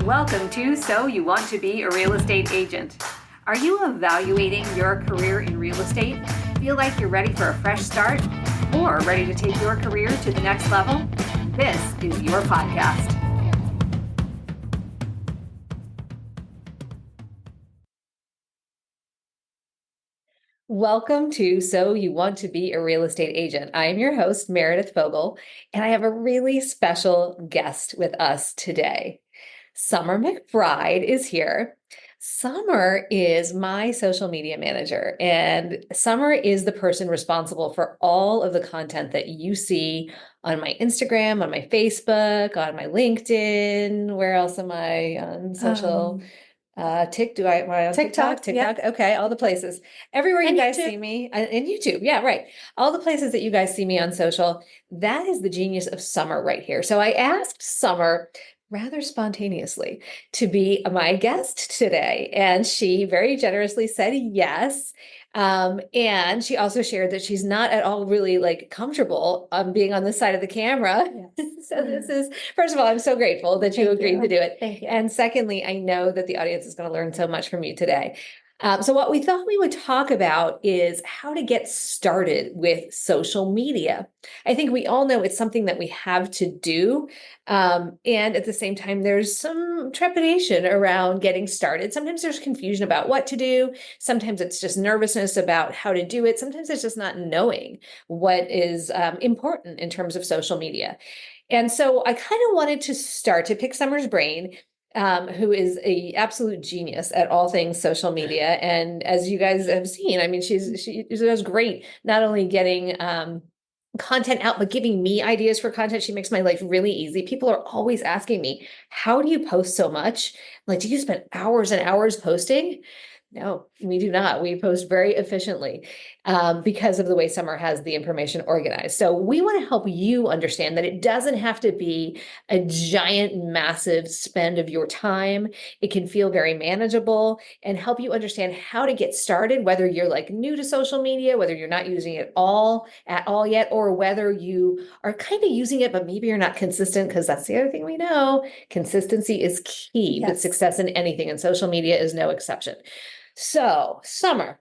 Welcome to So You Want to Be a Real Estate Agent. Are you evaluating your career in real estate? Feel like you're ready for a fresh start? Or ready to take your career to the next level? This is your podcast. Welcome to So You Want to Be a Real Estate Agent. I am your host, Meredith Vogel, and I have a really special guest with us today. Summer McBride is here. Summer is my social media manager, and Summer is the person responsible for all of the content that you see on my Instagram, on my Facebook, on my LinkedIn. Where else am I on social? Am I on TikTok? Yep. Okay, all the places. Everywhere you And guys YouTube. see me, and YouTube. Yeah, right. All the places that you guys see me on social. That is the genius of Summer right here. So I asked Summer rather spontaneously to be my guest today, and she very generously said yes. And she also shared that she's not at all really comfortable being on this side of the camera. Yes. So this is, first of all, I'm so grateful that you Thank agreed to you. do it. Thank you. And secondly, I know that the audience is going to learn so much from you today. So what we thought we would talk about is how to get started with social media. I think we all know it's something that we have to do. And at the same time, there's some trepidation around getting started. Sometimes there's confusion about what to do. Sometimes it's just nervousness about how to do it. Sometimes it's just not knowing what is important in terms of social media. And so I kind of wanted to start to pick Summer's brain, who is a absolute genius at all things social media. And as you guys have seen, I mean, she does great, not only getting content out, but giving me ideas for content. She makes my life really easy. People are always asking me, how do you post so much? Like, do you spend hours and hours posting? No, we do not. We post very efficiently because of the way Summer has the information organized. So we want to help you understand that it doesn't have to be a giant, massive spend of your time. It can feel very manageable and help you understand how to get started, whether you're new to social media, whether you're not using it at all yet, or whether you are kind of using it, but maybe you're not consistent, because that's the other thing we know. Consistency is key with Yes. success in anything, and social media is no exception. So, Summer,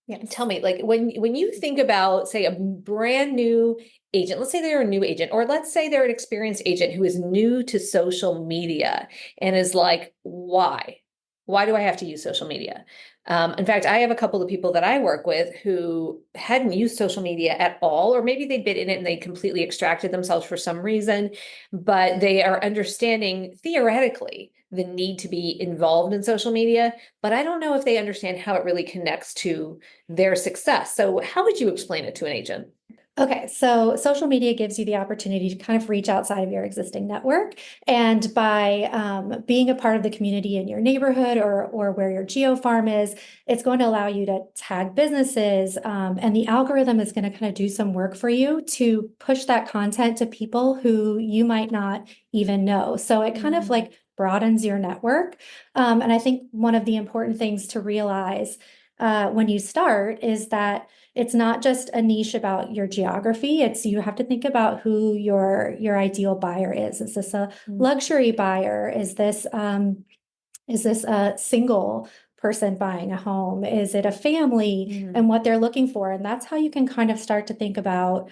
Yes. tell me, when you think about, say, a brand new agent, let's say they're a new agent, or let's say they're an experienced agent who is new to social media and is like, why? Why do I have to use social media? In fact, I have a couple of people that I work with who hadn't used social media at all, or maybe they'd been in it and they completely extracted themselves for some reason, but they are understanding theoretically the need to be involved in social media, but I don't know if they understand how it really connects to their success. So how would you explain it to an agent? Okay, so social media gives you the opportunity to kind of reach outside of your existing network. And by being a part of the community in your neighborhood or where your geo farm is, it's going to allow you to tag businesses. And the algorithm is going to kind of do some work for you to push that content to people who you might not even know. So it kind of broadens your network. And I think one of the important things to realize when you start is that it's not just a niche about your geography. It's you have to think about who your ideal buyer is. Is this a luxury buyer? Is this a single person buying a home? Is it a family and what they're looking for? And that's how you can kind of start to think about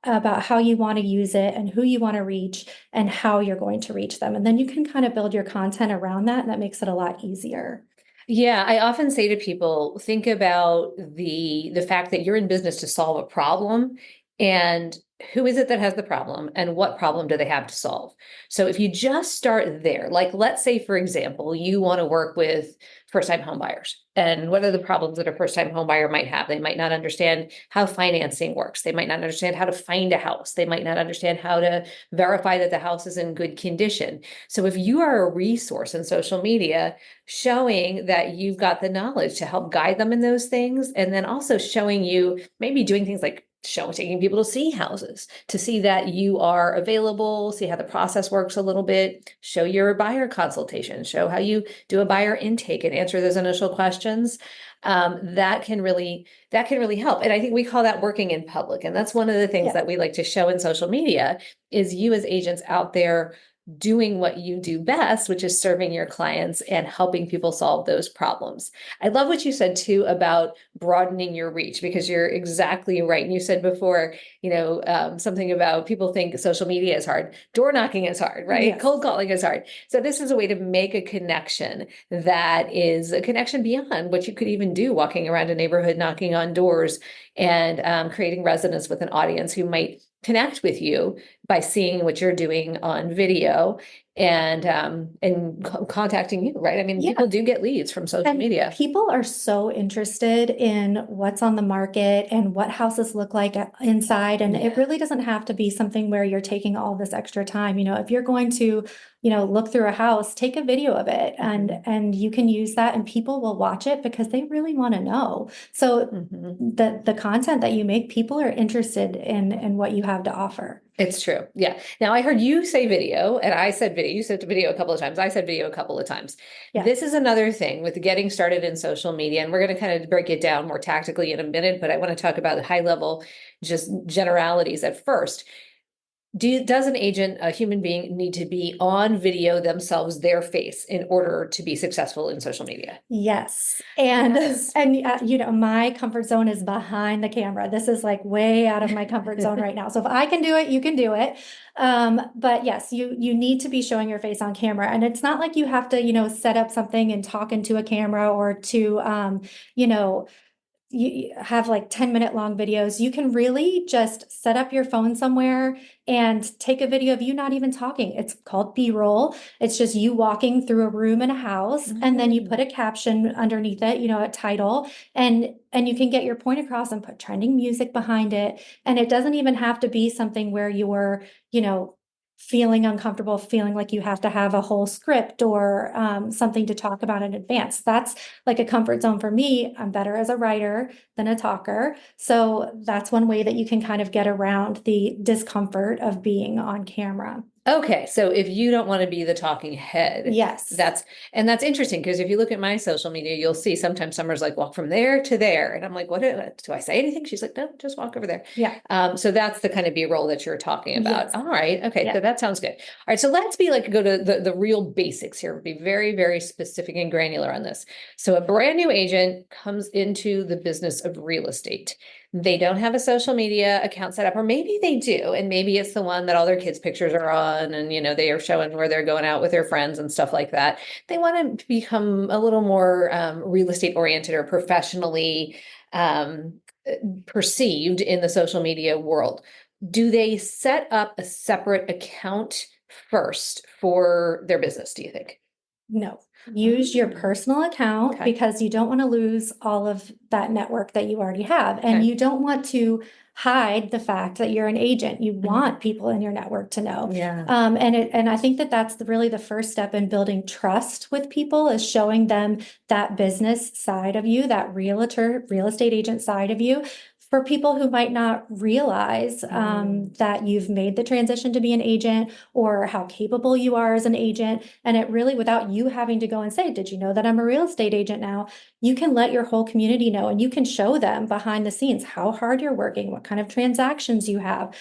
how you want to use it and who you want to reach and how you're going to reach them. And then you can kind of build your content around that, and that makes it a lot easier. Yeah, I often say to people, think about the fact that you're in business to solve a problem, and who is it that has the problem and what problem do they have to solve? So if you just start there, like let's say, for example, you want to work with first-time home buyers, and what are the problems that a first-time home buyer might have? They might not understand how financing works. They might not understand how to find a house. They might not understand how to verify that the house is in good condition. So if you are a resource in social media, showing that you've got the knowledge to help guide them in those things, and then also showing you maybe doing things like taking people to see houses, to see that you are available, see how the process works a little bit, show your buyer consultation, show how you do a buyer intake and answer those initial questions. That can really help. And I think we call that working in public. And that's one of the things that we like to show in social media is you as agents out there doing what you do best, which is serving your clients and helping people solve those problems. I love what you said too about broadening your reach, because you're exactly right. And you said before, something about people think social media is hard. Door knocking is hard, right? Yes. Cold calling is hard. So this is a way to make a connection that is a connection beyond what you could even do walking around a neighborhood, knocking on doors, and creating resonance with an audience who might connect with you by seeing what you're doing on video and contacting you, right? I mean, Yeah. people do get leads from social And media. people are so interested in what's on the market and what houses look like inside. And it Yeah. really doesn't have to be something where you're taking all this extra time. If you're going to, look through a house, take a video of it and you can use that and people will watch it because they really want to know. So Mhm. the content that you make, people are interested in what you have to offer. It's true. Yeah. Now I heard you say video and I said video. You said video a couple of times. I said video a couple of times. Yeah. This is another thing with getting started in social media. And we're going to kind of break it down more tactically in a minute, but I want to talk about the high level, just generalities at first. Does an agent, a human being, need to be on video themselves, their face, in order to be successful in social media? Yes. And Yes. my comfort zone is behind the camera. This is like way out of my comfort zone right now. So if I can do it, you can do it. But yes, you need to be showing your face on camera. And it's not like you have to, set up something and talk into a camera or to you have like 10-minute long videos. You can really just set up your phone somewhere and take a video of you not even talking. It's called B-roll. It's just you walking through a room in a house, and then you put a caption underneath it, a title, and you can get your point across and put trending music behind it. And it doesn't even have to be something where you're, feeling uncomfortable, feeling like you have to have a whole script or something to talk about in advance. That's like a comfort zone for me. I'm better as a writer than a talker. So that's one way that you can kind of get around the discomfort of being on camera. Okay, so if you don't want to be the talking head, Yes. that's interesting, because if you look at my social media, you'll see sometimes Summer's like, walk from there to there. And I'm like, what do I say anything? She's like, no, just walk over there. Yeah. So that's the kind of B-roll that you're talking about. Yes. All right. Okay. Yeah. So that sounds good. All right. So let's go to the real basics here. Be very, very specific and granular on this. So a brand new agent comes into the business of real estate. They don't have a social media account set up, or maybe they do, and maybe it's the one that all their kids' pictures are on, and they are showing where they're going out with their friends and stuff like that. They want to become a little more real estate oriented or professionally perceived in the social media world. Do they set up a separate account first for their business, do you think? No. Use your personal account Okay. because you don't want to lose all of that network that you already have. And Okay. you don't want to hide the fact that you're an agent. You want people in your network to know. Yeah. And I think that that's really the first step in building trust with people, is showing them that business side of you, that real estate agent side of you. For people who might not realize that you've made the transition to be an agent, or how capable you are as an agent. And it really, without you having to go and say, did you know that I'm a real estate agent now? You can let your whole community know, and you can show them behind the scenes how hard you're working, what kind of transactions you have.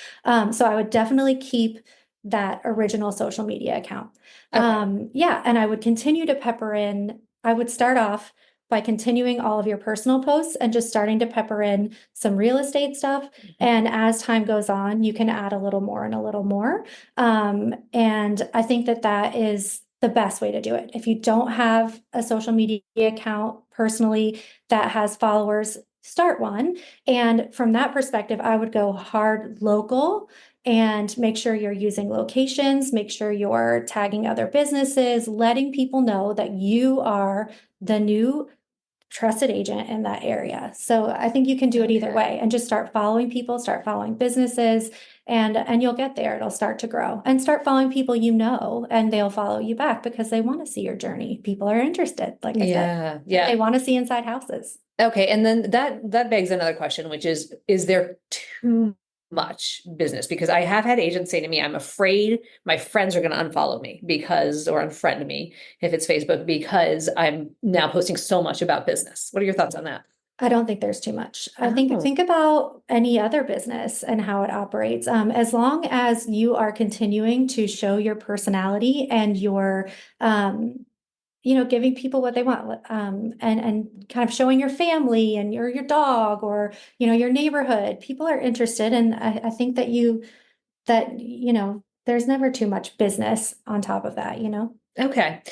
So I would definitely keep that original social media account. Okay. Yeah, and I would continue to pepper in. I would start off by continuing all of your personal posts and just starting to pepper in some real estate stuff. And as time goes on, you can add a little more and a little more. And I think that that is the best way to do it. If you don't have a social media account personally that has followers, start one. And from that perspective, I would go hard local and make sure you're using locations, make sure you're tagging other businesses, letting people know that you are the new trusted agent in that area. So I think you can do it either Okay. way, and just start following people, start following businesses, and you'll get there. It'll start to grow. And start following people and they'll follow you back because they want to see your journey. People are interested, like I said. Yeah. Yeah. They want to see inside houses. Okay, and then that begs another question, which is there too much business? Because I have had agents say to me, I'm afraid my friends are going to unfollow me or unfriend me if it's Facebook, because I'm now posting so much about business. What are your thoughts on that? I don't think there's too much. I Oh, think about any other business and how it operates. As long as you are continuing to show your personality and your, giving people what they want, and kind of showing your family and your dog or, your neighborhood, people are interested. And I think that there's never too much business on top of that. okay.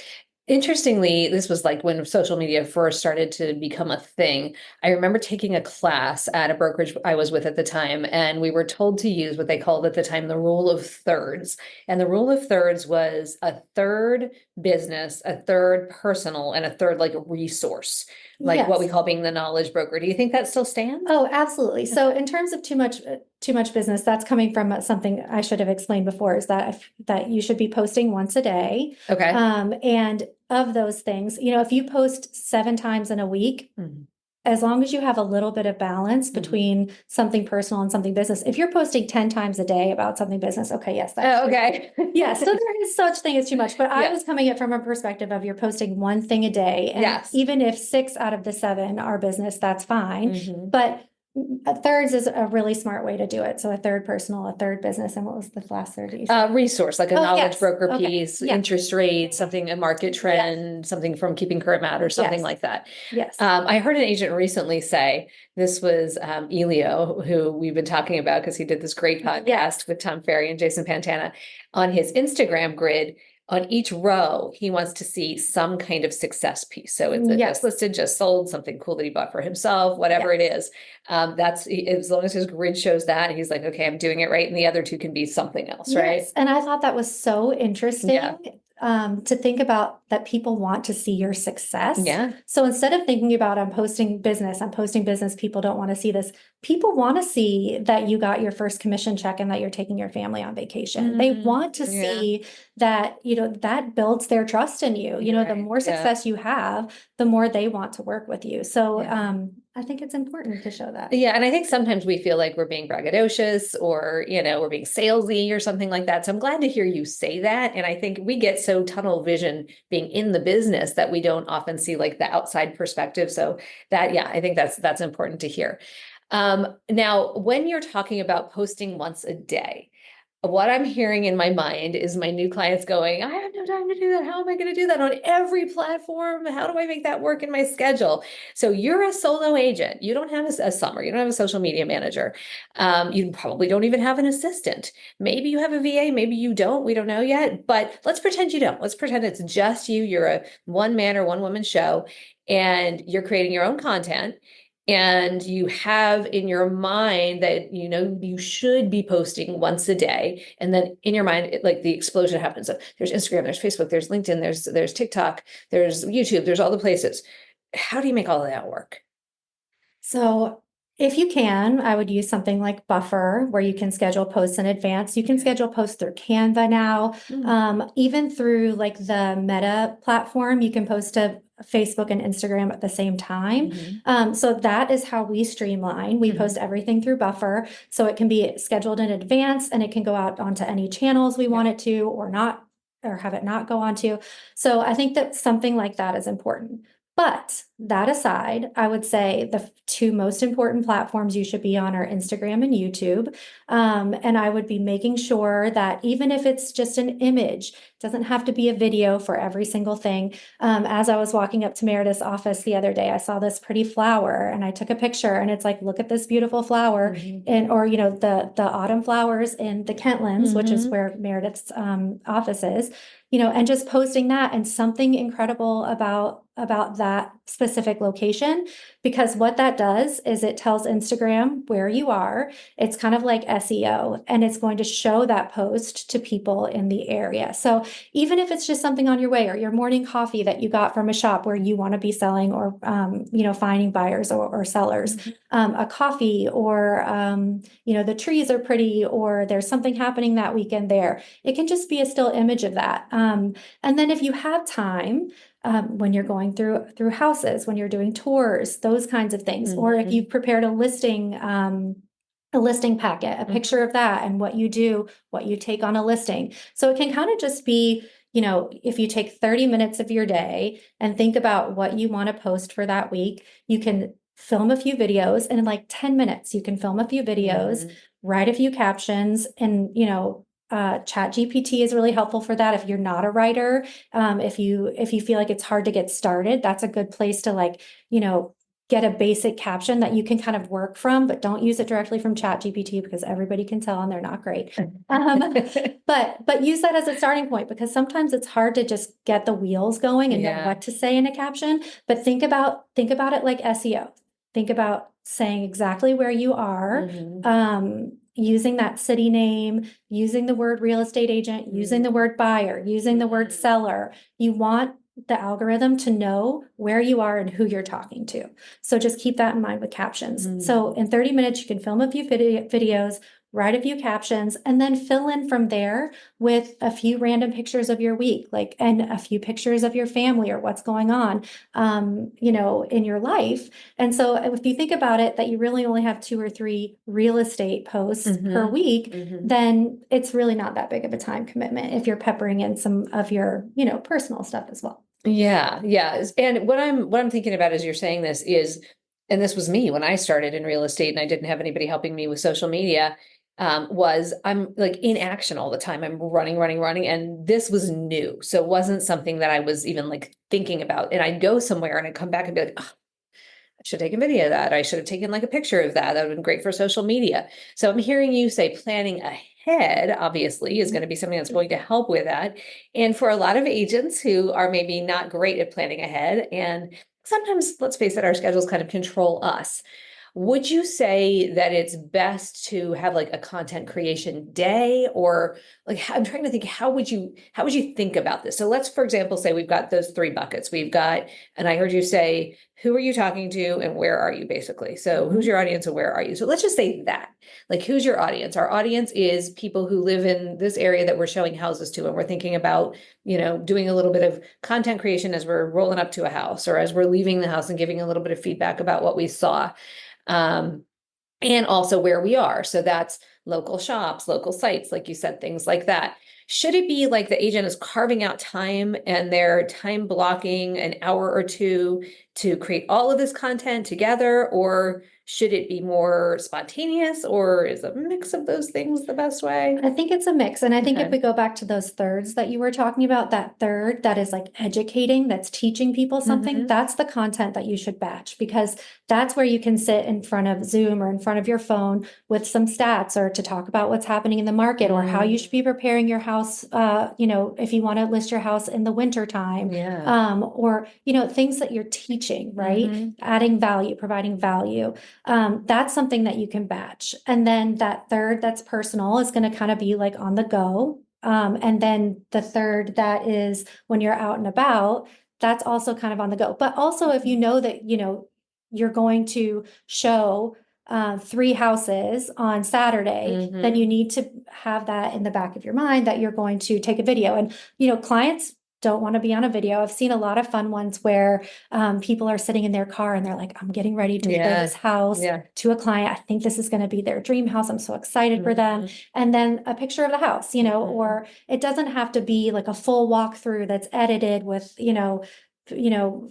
Interestingly, this was like when social media first started to become a thing. I remember taking a class at a brokerage I was with at the time, and we were told to use what they called at the time the rule of thirds. And the rule of thirds was a third business, a third personal, and a third like resource, like what we Yes. call being the knowledge broker. Do you think that still stands? Oh, absolutely. So in terms of too much business, that's coming from something I should have explained before, is that that you should be posting once a day. Okay. And of those things, if you post 7 times in a week, Mhm. as long as you have a little bit of balance Mhm. between something personal and something business, if you're posting 10 times a day about something business, okay, yes, that's Oh, okay. yeah, so there is such thing as too much, but I was Yes. coming at from a perspective of you're posting one thing a day, and Yes. even if 6 out of the 7 are business, that's fine. Mhm. But thirds is a really smart way to do it. So a third personal, a third business, and what was the last third that you said? Resource, like a Oh, knowledge yes. broker Okay. piece, Yeah. interest rate, something, a market Yes. trend, something from Keeping Current Matters, something Yes. like that. Yes. I heard an agent recently say, this was Elio, who we've been talking about because he did this great podcast Yes. with Tom Ferry and Jason Pantana. On his Instagram grid, on each row, he wants to see some kind of success piece. So it's a just Yes. listed, just sold, something cool that he bought for himself, whatever it is. That's as long as his grid shows that, he's like, okay, I'm doing it right. And the other two can be something else, right? Yes, and I thought that was so interesting, Yeah. to think about that people want to see your success. Yeah. So instead of thinking about I'm posting business, people don't want to see this. People want to see that you got your first commission check and that you're taking your family on vacation. They want to Yeah. see that, that builds their trust in you. You're The right. more Yeah. success you have, the more they want to work with you. So, Yeah. I think it's important to show that. Yeah, and I think sometimes we feel like we're being braggadocious or, we're being salesy or something like that. So I'm glad to hear you say that. And I think we get so tunnel vision being in the business that we don't often see like the outside perspective. So that, yeah, I think that's important to hear. Now, when you're talking about posting once a day, what I'm hearing in my mind is my new clients going, I have no time to do that. How am I going to do that on every platform? How do I make that work in my schedule? So you're a solo agent. You don't have a summer. You don't have a social media manager. You probably don't even have an assistant. Maybe you have a VA. Maybe you don't. We don't know yet. But let's pretend you don't. Let's pretend it's just you. You're a one man or one woman show, and you're creating your own content, and you have in your mind that you should be posting once a day, and then in your mind like the explosion happens of there's Instagram, there's Facebook, there's LinkedIn, there's TikTok, there's YouTube, there's all the places. How do you make all of that work? So if you can, I would use something like Buffer where you can schedule posts in advance. You can Okay. schedule posts through Canva now. Even through like the Meta platform, you can post to Facebook and Instagram at the same time. So that is how we streamline. We post everything through Buffer. So it can be scheduled in advance and it can go out onto any channels we want it to or not, or have it not go onto. So I think that something like that is important. But that aside, I would say the 2 most important platforms you should be on are Instagram and YouTube. And I would be making sure that even if it's just an image, doesn't have to be a video for every single thing. As I was walking up to Meredith's office the other day, I saw this pretty flower and I took a picture and it's like, look at this beautiful flower. And, or, the autumn flowers in the Kentlands, which is where Meredith's office is, and just posting that and something incredible about that specific location, because what that does is it tells Instagram where you are. It's kind of like SEO, and it's going to show that post to people in the area. So even if it's just something on your way or your morning coffee that you got from a shop where you want to be selling or finding buyers or sellers, a coffee, or the trees are pretty, or there's something happening that weekend there, it can just be a still image of that. And then if you have time, when you're going through houses, when you're doing tours, those kinds of things, or if you've prepared a listing packet, a picture of that and what you do, what you take on a listing. So it can kind of just be, if you take 30 minutes of your day and think about what you want to post for that week, you can film a few videos, and in like 10 minutes, you can film a few videos, Mhm. write a few captions, and, Chat GPT is really helpful for that. If you're not a writer, if you feel like it's hard to get started, that's a good place to like, get a basic caption that you can kind of work from, but don't use it directly from Chat GPT because everybody can tell and they're not great. But use that as a starting point, because sometimes it's hard to just get the wheels going and know Yeah. what to say in a caption. But think about it like SEO. Think about saying exactly where you are, Mhm. using that city name, using the word real estate agent, using the word buyer, using the word Mhm. seller. You want the algorithm to know where you are and who you're talking to. So just keep that in mind with captions. So Mhm. in 30 minutes, you can film a few videos, write a few captions, and then fill in from there with a few random pictures of your week, like, and a few pictures of your family or what's going on, in your life. And so if you think about it, that you really only have 2 or 3 real estate posts per Mhm. week, Mhm. then it's really not that big of a time commitment if you're peppering in some of your, personal stuff as well. Yeah, yeah. And what I'm thinking about as you're saying this is, and this was me when I started in real estate and I didn't have anybody helping me with social media, was I'm like in action all the time. I'm running, running, running. And this was new. So it wasn't something that I was even like thinking about. And I'd go somewhere and I'd come back and be like, oh, I should take a video of that. I should have taken like a picture of that. That would have been great for social media. So I'm hearing you say planning ahead, obviously, is going to be something that's going to help with that. And for a lot of agents who are maybe not great at planning ahead, and sometimes, let's face it, our schedules kind of control us. Would you say that it's best to have like a content creation day, or like I'm trying to think, how would you think about this? So let's, for example, say we've got those three buckets. We've got, and I heard you say, who are you talking to and where are you, basically? So who's your audience and where are you? So let's just say that. Like, who's your audience? Our audience is people who live in this area that we're showing houses to, and we're thinking about, doing a little bit of content creation as we're rolling up to a house or as we're leaving the house and giving a little bit of feedback about what we saw. Um, and also where we are. So that's local shops, local sites, like you said, things like that. Should it be like the agent is carving out time and they're time blocking an hour or two to create all of this content together? Or should it be more spontaneous? Or is a mix of those things the best way? I think it's a mix. And I think if Okay. we go back to those thirds that you were talking about, that third that is like educating, that's teaching people something, Mhm. that's the content that you should batch, because that's where you can sit in front of Zoom or in front of your phone with some stats, or to talk about what's happening in the market, or how you should be preparing your house, if you want to list your house in the winter time, Yeah. or, things that you're teaching, right? Mhm. Adding value, providing value. That's something that you can batch. And then that third that's personal is going to kind of be like on the go. And then the third that is when you're out and about, that's also kind of on the go. But also, if you know that, you're going to show 3 houses on Saturday, then you Mhm. need to have that in the back of your mind that you're going to take a video. And, clients don't want to be on a video. I've seen a lot of fun ones where people are sitting in their car and they're like, I'm getting ready to show Yeah. this house Yeah. to a client. I think this is going to be their dream house. I'm so excited for them. Mhm. And then a picture of the house, Mhm. or it doesn't have to be like a full walkthrough that's edited with,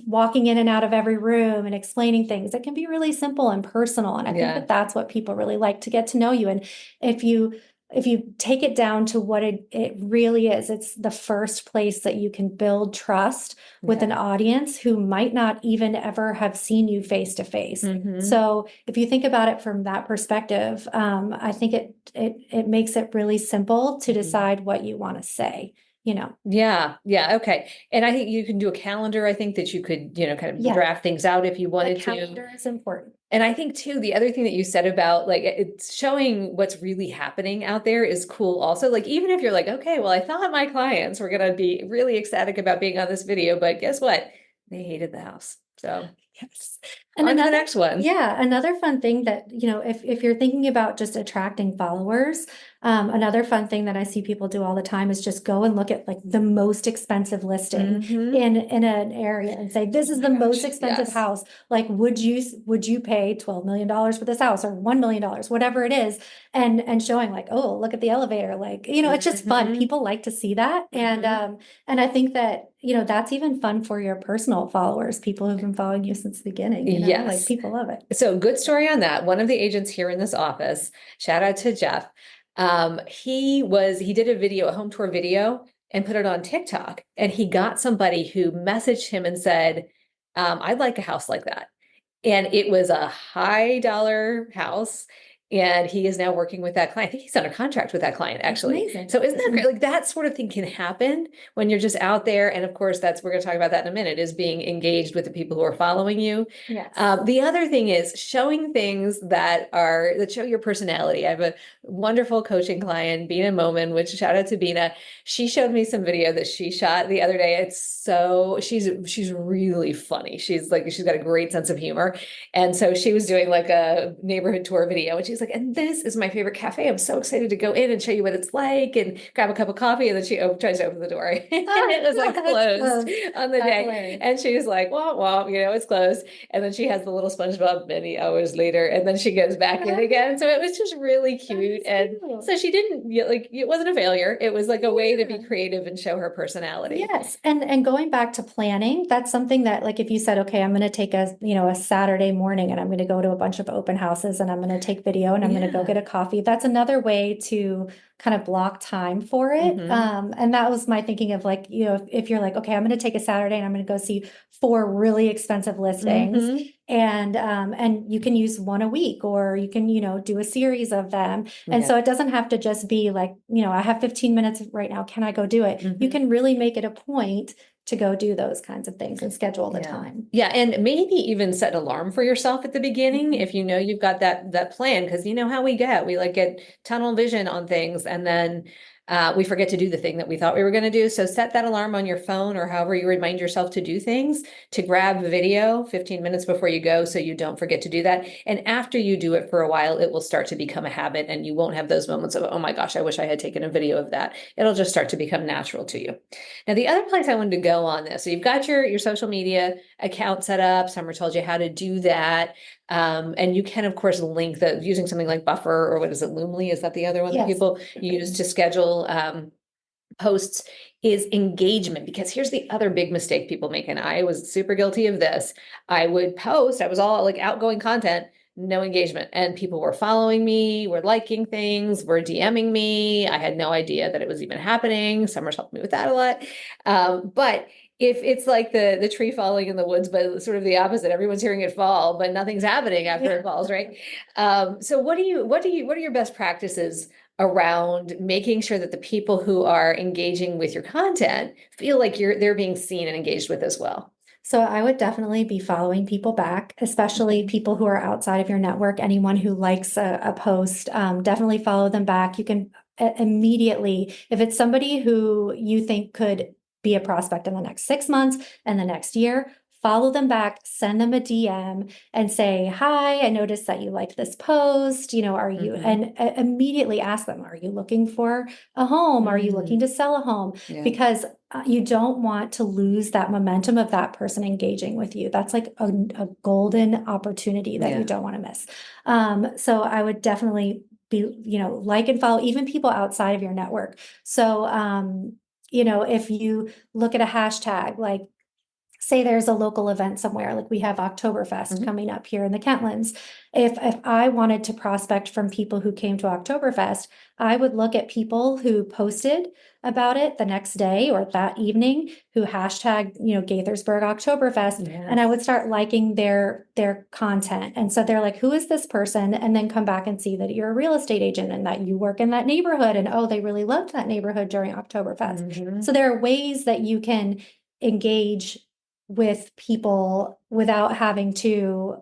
walking in and out of every room and explaining things. It can be really simple and personal. And I think Yeah. that that's what people really like, to get to know you. And if you if you take it down to what it really is, it's the first place that you can build trust with an Yeah. audience who might not even ever have seen you face to face. Mhm. So if you think about it from that perspective, I think it makes it really simple to Mhm. decide what you want to say, Yeah, yeah, okay. And I think you can do a calendar. I think that you could, kind of Yeah, draft things out if you the wanted to. calendar is important. And I think too, the other thing that you said about like it's showing what's really happening out there is cool also. Like, even if you're like, okay, well, I thought my clients were gonna be really ecstatic about being on this video, but guess what? They hated the house. So Yes. And on to the next one. another fun thing that, if you're thinking about just attracting followers, another fun thing that I see people do all the time is just go and look at like the most expensive listing Hmm. in an area and say, this Oh is my the most gosh, expensive yes. house. Like, would you pay $12 million for this house, or $1 million, whatever it is? And showing like, oh, look at the elevator. Like, it's just fun. Hmm. People like to see that. Hmm. And I think that, that's even fun for your personal followers, people who've been following you since since the beginning, you know, like Yes. people love it. So good story on that. One of the agents here in this office, shout out to Jeff. He did a video, a home tour video, and put it on TikTok. And he got somebody who messaged him and said, I'd like a house like that. And it was a high dollar house. And he is now working with that client. I think he's under contract with that client, actually. Amazing. So isn't that great? Like that sort of thing can happen when you're just out there. And of course, we're going to talk about that in a minute, is being engaged with the people who are following you. Yes. The other thing is showing things that show your personality. I have a wonderful coaching client, Bina Momin, which shout out to Bina. She showed me some video that she shot the other day. She's really funny. She's got a great sense of humor. And so she was doing like a neighborhood tour video, and she's like, and this is my favorite cafe. I'm so excited to go in and show you what it's like and grab a cup of coffee. And then she tries to open the door and it was like closed on the day. Hilarious. And she's like, wah, wah, it's closed. And then she has the little SpongeBob many hours later, and then she goes back in again. So it was just really cute. And so she didn't it wasn't a failure. It was like a way to be creative and show her personality. Yes. And going back to planning, that's something that, like, if you said, okay, I'm going to take a Saturday morning and I'm going to go to a bunch of open houses and I'm going to take video and I'm going to go get a coffee. That's another way to kind of block time for it. And that was my thinking of, like, if you're like, okay, I'm going to take a Saturday and I'm going to go see 4 really expensive listings, and you can use one a week, or you can, do a series of them. And so it doesn't have to just be like, I have 15 minutes right now. Can I go do it? You can really make it a point to go do those kinds of things and schedule the time. Yeah. And maybe even set an alarm for yourself at the beginning if you've got that plan, because you know how we get tunnel vision on things, and then we forget to do the thing that we thought we were going to do. So set that alarm on your phone, or however you remind yourself to do things, to grab a video 15 minutes before you go, so you don't forget to do that. And after you do it for a while, it will start to become a habit, and you won't have those moments of, oh my gosh, I wish I had taken a video of that. It'll just start to become natural to you. Now, the other place I wanted to go on this, so you've got your social media account set up. Summer told you how to do that. And you can, of course, link using something like Buffer, or what is it, Loomly? Is that the other one that people use to schedule posts? Is engagement. Because here's the other big mistake people make, and I was super guilty of this. I would post, I was all like outgoing content, no engagement, and people were following me, were liking things, were DMing me. I had no idea that it was even happening. Summer's helped me with that a lot. But if it's like the tree falling in the woods, but sort of the opposite, everyone's hearing it fall, but nothing's happening after it falls, right? So what are your best practices around making sure that the people who are engaging with your content feel like they're being seen and engaged with as well? So I would definitely be following people back, especially people who are outside of your network. Anyone who likes a post, definitely follow them back. You can immediately, if it's somebody who you think could be a prospect in the next 6 months and the next year, follow them back, send them a DM and say, hi, I noticed that you liked this post. Are you, and immediately ask them, are you looking for a home? Are you looking to sell a home? Because you don't want to lose that momentum of that person engaging with you. That's like a golden opportunity that you don't want to miss. So I would definitely be, like and follow even people outside of your network. So, if you look at a hashtag, like, say there's a local event somewhere, like we have Oktoberfest coming up here in the Kentlands. If I wanted to prospect from people who came to Oktoberfest, I would look at people who posted about it the next day or that evening, who hashtagged, Gaithersburg Oktoberfest, and I would start liking their content. And so they're like, who is this person? And then come back and see that you're a real estate agent and that you work in that neighborhood. And oh, they really loved that neighborhood during Oktoberfest. So there are ways that you can engage with people without having to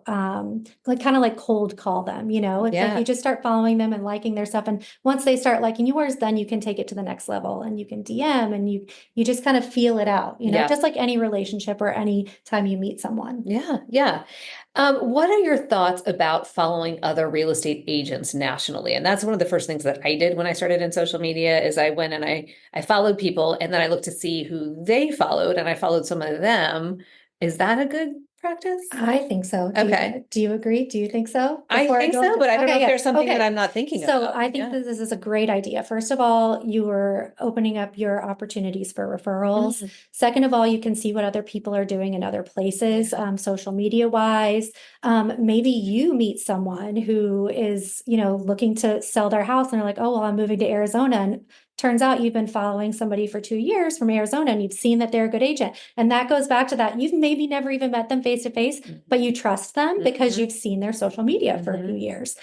like cold call them, it's like you just start following them and liking their stuff, and once they start liking yours, then you can take it to the next level and you can DM and you just kind of feel it out, just like any relationship or any time you meet someone. What are your thoughts about following other real estate agents nationally? And that's one of the first things that I did when I started in social media, is I went and I followed people, and then I looked to see who they followed, and I followed some of them. Is that a good practice? I think so. Okay. Do you agree? Do you think so? I Before think go so, into- but I don't know Okay, if yeah, there's something that okay. I'm not thinking So about. I think Yeah. that this is a great idea. First of all, you are opening up your opportunities for referrals. Mm. Second of all, you can see what other people are doing in other places, social media wise. Maybe you meet someone who is, looking to sell their house and they're like, oh, well, I'm moving to Arizona. And turns out you've been following somebody for 2 years from Arizona and you've seen that they're a good agent. And that goes back to that. You've maybe never even met them face to face, but you trust them because Mhm. you've seen their social media for a few Mhm. years.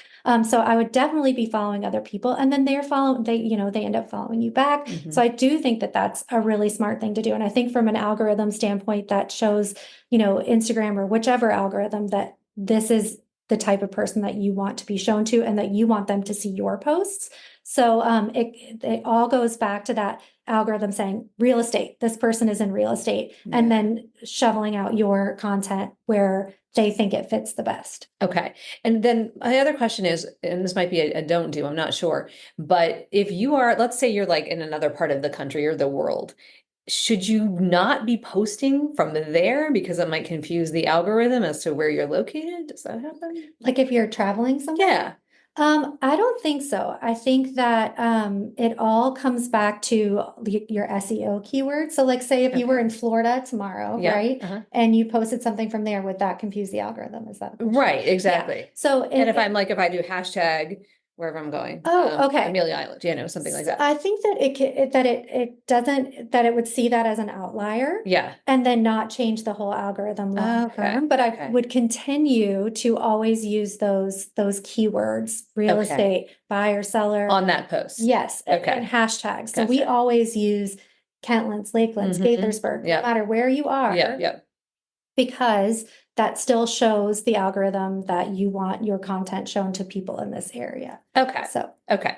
So I would definitely be following other people and then they end up following you back. Mhm. So I do think that that's a really smart thing to do. And I think from an algorithm standpoint that shows, Instagram or whichever algorithm that this is the type of person that you want to be shown to and that you want them to see your posts. So it all goes back to that algorithm saying real estate, this person is in real estate, and Yeah. then shoveling out your content where they think it fits the best. Okay. And then my other question is, and this might be a don't do, I'm not sure, but if you are, let's say you're like in another part of the country or the world, should you not be posting from there because it might confuse the algorithm as to where you're located? Does that happen? Like if you're traveling somewhere? Yeah. I don't think so. I think that it all comes back to your SEO keywords. So like say if you were Okay. in Florida tomorrow, Yeah. right? Uh-huh. And you posted something from there, would that confuse the algorithm? Is that a question? Right, Yeah. exactly. So And if I'm like, if I do hashtag wherever I'm going, okay. Amelia Island, something like that. I think that it doesn't, that it would see that as an outlier Yeah. and then not change the whole algorithm long Okay, term. But I okay. would continue to always use those keywords, real Okay. estate, buyer, seller. On that post. Yes, Okay. and hashtags. So we Gotcha. always use Kentlands, Lakelands, Mhm. Gaithersburg, no Yep. matter where you are. Yep. Because that still shows the algorithm that you want your content shown to people in this area. Okay. So, Okay.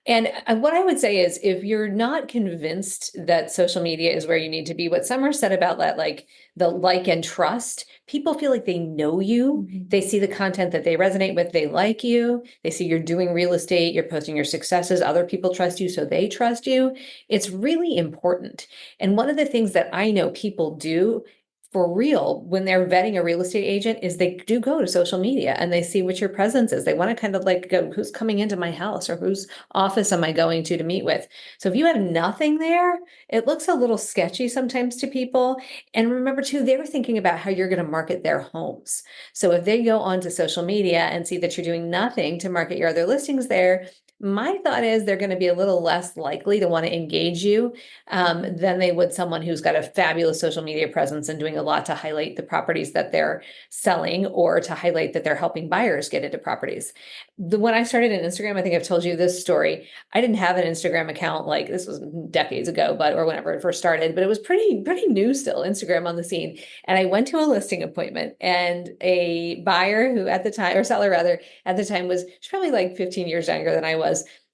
And what I would say is if you're not convinced that social media is where you need to be, what Summer said about that, like the like and trust, people feel like they know you. Mhm. They see the content that they resonate with. They like you. They see you're doing real estate. You're posting your successes. Other people trust you, so they trust you. It's really important. And one of the things that I know people do for real when they're vetting a real estate agent is they do go to social media and they see what your presence is. They want to kind of like go, who's coming into my house or whose office am I going to meet with? So if you have nothing there, it looks a little sketchy sometimes to people. And remember too, they're thinking about how you're going to market their homes. So if they go onto social media and see that you're doing nothing to market your other listings there, my thought is they're going to be a little less likely to want to engage you than they would someone who's got a fabulous social media presence and doing a lot to highlight the properties that they're selling or to highlight that they're helping buyers get into properties. When I started an Instagram, I think I've told you this story. I didn't have an Instagram account like this was decades ago, or whenever it first started, but it was pretty new still, Instagram on the scene. And I went to a listing appointment and a buyer who at the time, or seller rather, at the time she's probably like 15 years younger than I was.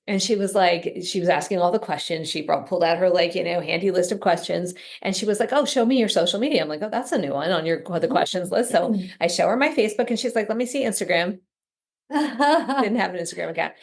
And she was asking all the questions. She pulled out her handy list of questions. And she was like, oh, show me your social media. I'm like, oh, that's a new one on the questions list. So I show her my Facebook and she's like, let me see Instagram. Didn't have an Instagram account.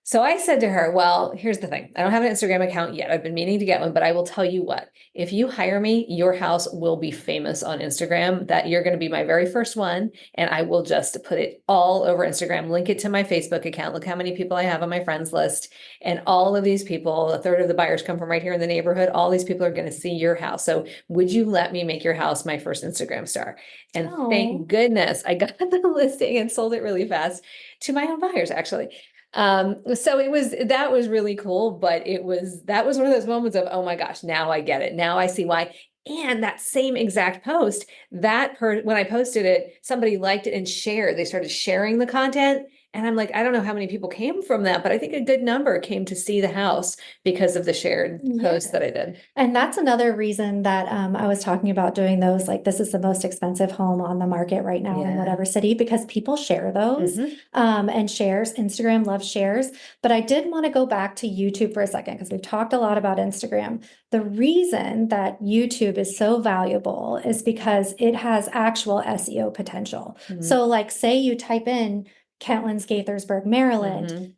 So I said to her, well, here's the thing. I don't have an Instagram account yet. I've been meaning to get one, but I will tell you what, if you hire me, your house will be famous on Instagram, that you're going to be my very first one. And I will just put it all over Instagram, link it to my Facebook account. Look how many people I have on my friends list. And all of these people, a third of the buyers come from right here in the neighborhood. All these people are going to see your house. So would you let me make your house my first Instagram star? And thank goodness I got the listing and sold it really fast to my own buyers, actually. So that was really cool, but that was one of those moments of, oh my gosh, now I get it. Now I see why. And that same exact post, when I posted it, somebody liked it and shared. They started sharing the content. And I'm like, I don't know how many people came from that, but I think a good number came to see the house because of the shared post that I did. And that's another reason that I was talking about doing those, like this is the most expensive home on the market right now in whatever city, because people share those and shares. Instagram loves shares. But I did want to go back to YouTube for a second because we've talked a lot about Instagram. The reason that YouTube is so valuable is because it has actual SEO potential. So like say you type in Kentlands, Gaithersburg, Maryland,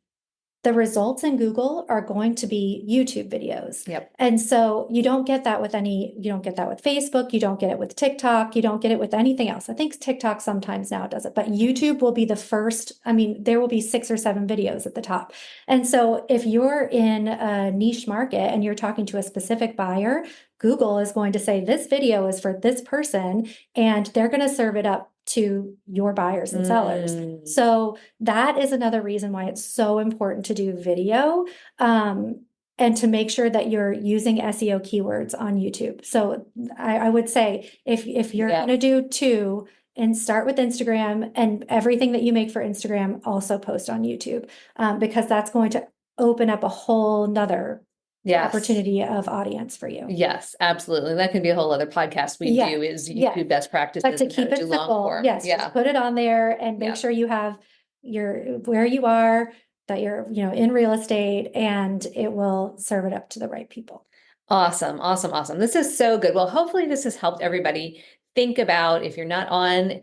the results in Google are going to be YouTube videos. Yep. And so you don't get that with Facebook, you don't get it with TikTok, you don't get it with anything else. I think TikTok sometimes now does it, but YouTube will be the first. I mean, there will be 6 or 7 videos at the top. And so if you're in a niche market and you're talking to a specific buyer, Google is going to say this video is for this person, and they're going to serve it up to your buyers and sellers. So that is another reason why it's so important to do video, and to make sure that you're using SEO keywords on YouTube. So I would say if you're Yeah. going to do 2, and start with Instagram, and everything that you make for Instagram also post on YouTube, because that's going to open up a whole nother Yes. opportunity of audience for you. Yes, absolutely. That can be a whole other podcast we Yeah. do is Yeah. YouTube best practices But to and how keep to it do long simple, form. yes, Yeah. just put it on there and Yeah. make sure you have where you are, that you're, in real estate, and it will serve it up to the right people. Awesome. Awesome. Awesome. This is so good. Well, hopefully this has helped everybody think about, if you're not on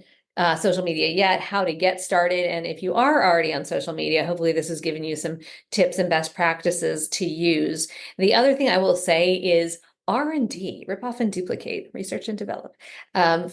social media yet, how to get started. And if you are already on social media, hopefully this has given you some tips and best practices to use. The other thing I will say is R&D, rip off and duplicate, research and develop,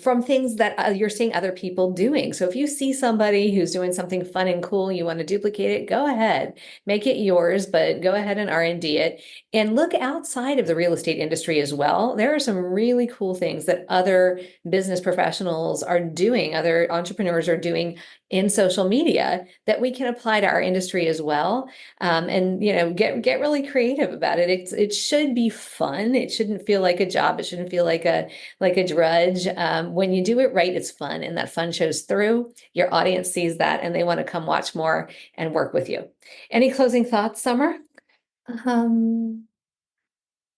from things that you're seeing other people doing. So if you see somebody who's doing something fun and cool, you want to duplicate it, go ahead, make it yours, but go ahead and R&D it, and look outside of the real estate industry as well. There are some really cool things that other business professionals are doing, other entrepreneurs are doing in social media that we can apply to our industry as well. And get really creative about it. It should be fun. It shouldn't feel like a job. It shouldn't feel like a drudge. When you do it right, it's fun, and that fun shows through. Your audience sees that, and they want to come watch more and work with you. Any closing thoughts, Summer?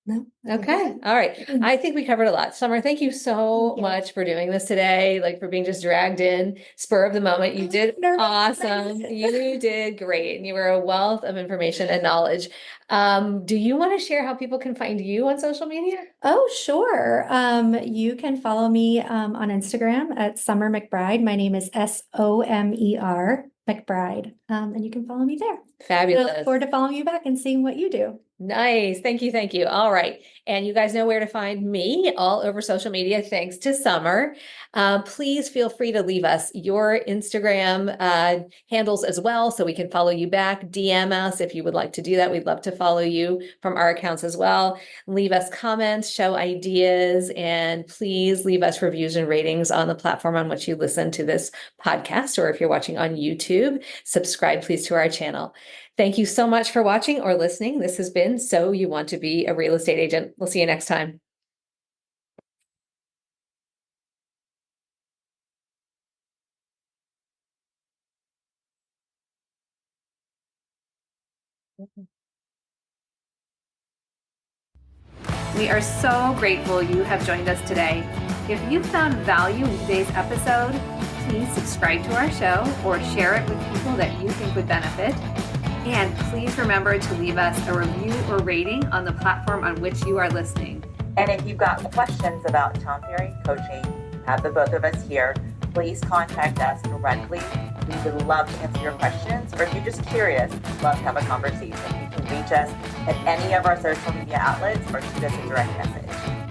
No? Okay. All right. I think we covered a lot. Summer, thank you so much for doing this today, like for being just dragged in, spur of the moment. You did awesome. You did great. And you were a wealth of information and knowledge. Do you want to share how people can find you on social media? Oh, sure. You can follow me on Instagram at Summer McBride. My name is SOMER McBride. And you can follow me there. I Fabulous. look forward to following you back and seeing what you do. Nice. Thank you. Thank you. All right. And you guys know where to find me all over social media, thanks to Summer. Please feel free to leave us your Instagram handles as well, so we can follow you back. DM us if you would like to do that. We'd love to follow you from our accounts as well. Leave us comments, show ideas, and please leave us reviews and ratings on the platform on which you listen to this podcast, or if you're watching on YouTube, subscribe please to our channel. Thank you so much for watching or listening. This has been So You Want to Be a Real Estate Agent. We'll see you next time. We are so grateful you have joined us today. If you found value in today's episode, please subscribe to our show or share it with people that you think would benefit. And please remember to leave us a review or rating on the platform on which you are listening. And if you've got questions about Tom Ferry Coaching, have the both of us here, please contact us directly. We would love to answer your questions, or if you're just curious, we'd love to have a conversation. You can reach us at any of our social media outlets or shoot us a direct message.